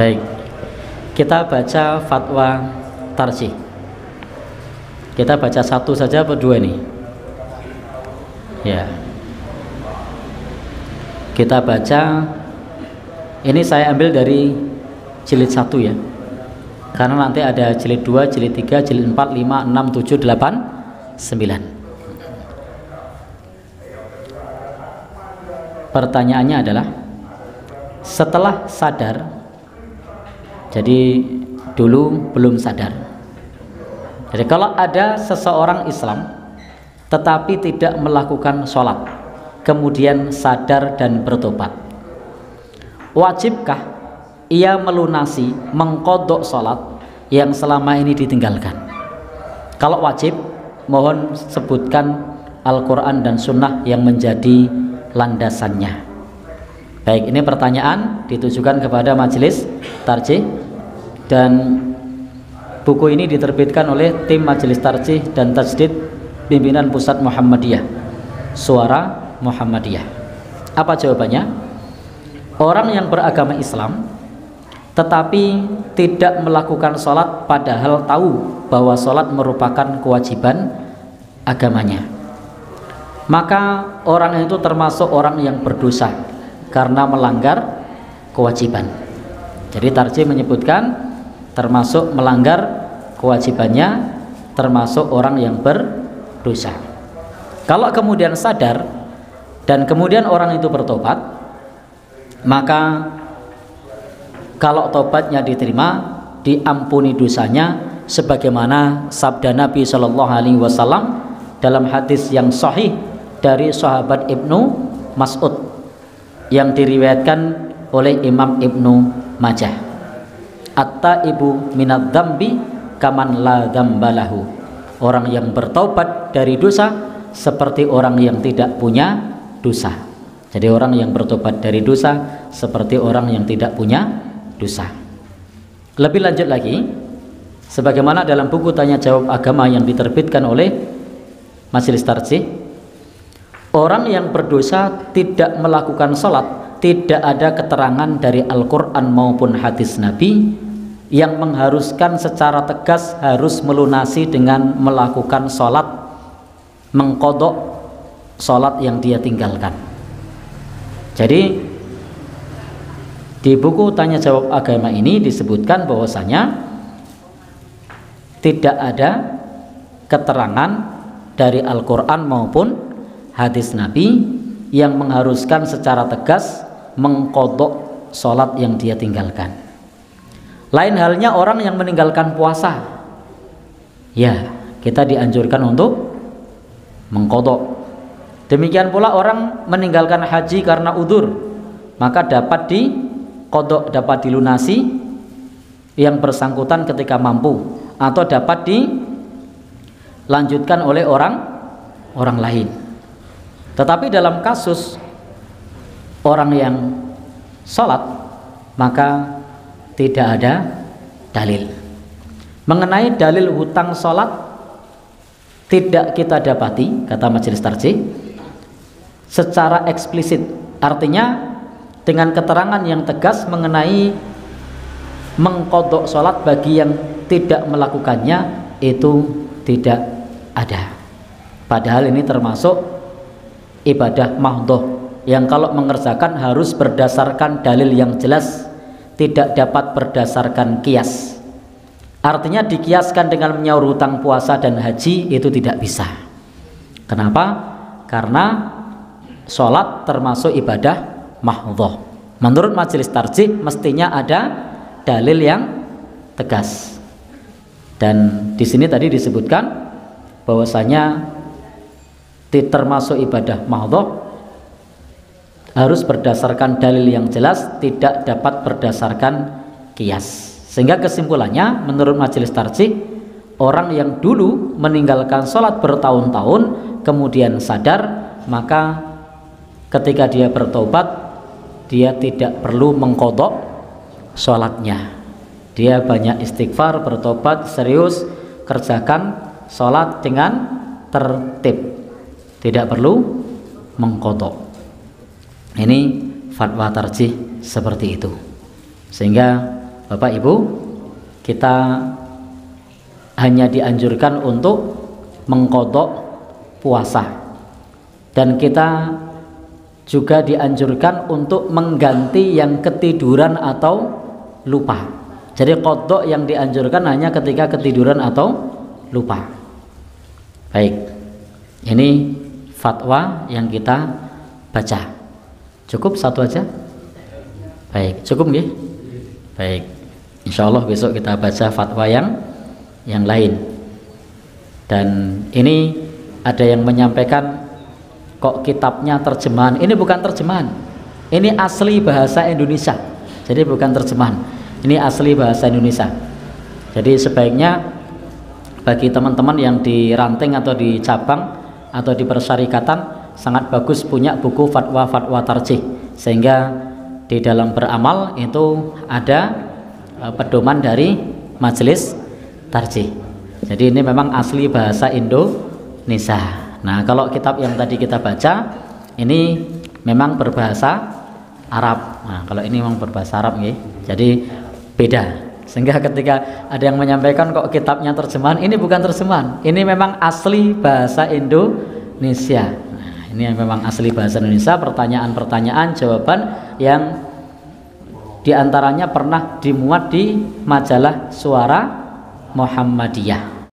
Baik, kita baca fatwa tarjih. Kita baca satu saja atau dua nih? Ya, kita baca. Ini saya ambil dari jilid 1 ya, karena nanti ada jilid 2, jilid 3, jilid 4, 5, 6, 7, 8, 9. Pertanyaannya adalah, setelah sadar, jadi dulu belum sadar. Jadi kalau ada seseorang Islam tetapi tidak melakukan sholat, kemudian sadar dan bertobat, wajibkah ia melunasi, mengqadha sholat yang selama ini ditinggalkan? Kalau wajib, mohon sebutkan Al-Quran dan Sunnah yang menjadi landasannya. Baik, ini pertanyaan ditujukan kepada majelis tarjih, dan buku ini diterbitkan oleh tim majelis tarjih dan tajdid pimpinan pusat Muhammadiyah, Suara Muhammadiyah. Apa jawabannya? Orang yang beragama Islam tetapi tidak melakukan sholat padahal tahu bahwa sholat merupakan kewajiban agamanya, maka orang itu termasuk orang yang berdosa karena melanggar kewajiban. Jadi tarjih menyebutkan termasuk melanggar kewajibannya, termasuk orang yang berdosa. Kalau kemudian sadar dan kemudian orang itu bertobat, maka kalau tobatnya diterima, diampuni dosanya, sebagaimana sabda Nabi Shallallahu Alaihi Wasallam dalam hadis yang sahih dari sahabat Ibnu Mas'ud yang diriwayatkan oleh Imam Ibnu Majah. At-taibu minadz dzambi kaman la dzambalahu. Orang yang bertaubat dari dosa seperti orang yang tidak punya dosa. Jadi orang yang bertobat dari dosa seperti orang yang tidak punya dosa. Lebih lanjut lagi, sebagaimana dalam buku Tanya Jawab Agama yang diterbitkan oleh Majelis Tarjih, orang yang berdosa tidak melakukan sholat, tidak ada keterangan dari Al-Quran maupun hadis Nabi yang mengharuskan secara tegas harus melunasi dengan melakukan sholat, mengqadha sholat yang dia tinggalkan. Jadi di buku Tanya Jawab Agama ini disebutkan bahwasanya tidak ada keterangan dari Al-Quran maupun hadis Nabi yang mengharuskan secara tegas mengqadha sholat yang dia tinggalkan. Lain halnya orang yang meninggalkan puasa, ya kita dianjurkan untuk mengqadha. Demikian pula orang meninggalkan haji karena udzur, maka dapat diqadha, dapat dilunasi yang bersangkutan ketika mampu, atau dapat dilanjutkan oleh orang lain. Tetapi dalam kasus orang yang sholat, maka tidak ada dalil. Mengenai dalil hutang sholat tidak kita dapati, kata Majelis Tarjih, secara eksplisit. Artinya dengan keterangan yang tegas mengenai mengqadha sholat bagi yang tidak melakukannya, itu tidak ada. Padahal ini termasuk ibadah mahdhah yang kalau mengerjakan harus berdasarkan dalil yang jelas, tidak dapat berdasarkan kias. Artinya dikiaskan dengan menyaur hutang puasa dan haji itu tidak bisa. Kenapa? Karena sholat termasuk ibadah mahdhah. Menurut Majelis Tarjih mestinya ada dalil yang tegas. Dan di sini tadi disebutkan bahwasanya termasuk ibadah mahdhah harus berdasarkan dalil yang jelas, tidak dapat berdasarkan kias. Sehingga kesimpulannya menurut Majelis Tarjih, orang yang dulu meninggalkan sholat bertahun-tahun kemudian sadar, maka ketika dia bertobat dia tidak perlu mengqadha sholatnya. Dia banyak istighfar, bertobat, serius, kerjakan sholat dengan tertib, tidak perlu mengqadha. Ini fatwa tarjih seperti itu. Sehingga Bapak Ibu, kita hanya dianjurkan untuk mengqadha puasa, dan kita juga dianjurkan untuk mengganti yang ketiduran atau lupa. Jadi qadha yang dianjurkan hanya ketika ketiduran atau lupa. Baik, ini fatwa yang kita baca. Cukup satu aja? Baik, cukup nggih? Baik, insya Allah besok kita baca fatwa yang lain. Dan ini ada yang menyampaikan, kok kitabnya terjemahan? Ini bukan terjemahan, ini asli bahasa Indonesia. Jadi bukan terjemahan, ini asli bahasa Indonesia. Jadi sebaiknya bagi teman-teman yang di ranting atau di cabang atau di persyarikatan, sangat bagus punya buku fatwa-fatwa tarjih, sehingga di dalam beramal itu ada pedoman dari majelis tarjih. Jadi ini memang asli bahasa Indonesia. Nah, kalau kitab yang tadi kita baca ini memang berbahasa Arab. Nah, kalau ini memang berbahasa Arab nih. Jadi beda. Sehingga ketika ada yang menyampaikan kok kitabnya terjemahan, ini bukan terjemahan. Ini memang asli bahasa Indonesia. Ini memang asli bahasa Indonesia, pertanyaan-pertanyaan, jawaban yang diantaranya pernah dimuat di majalah Suara Muhammadiyah.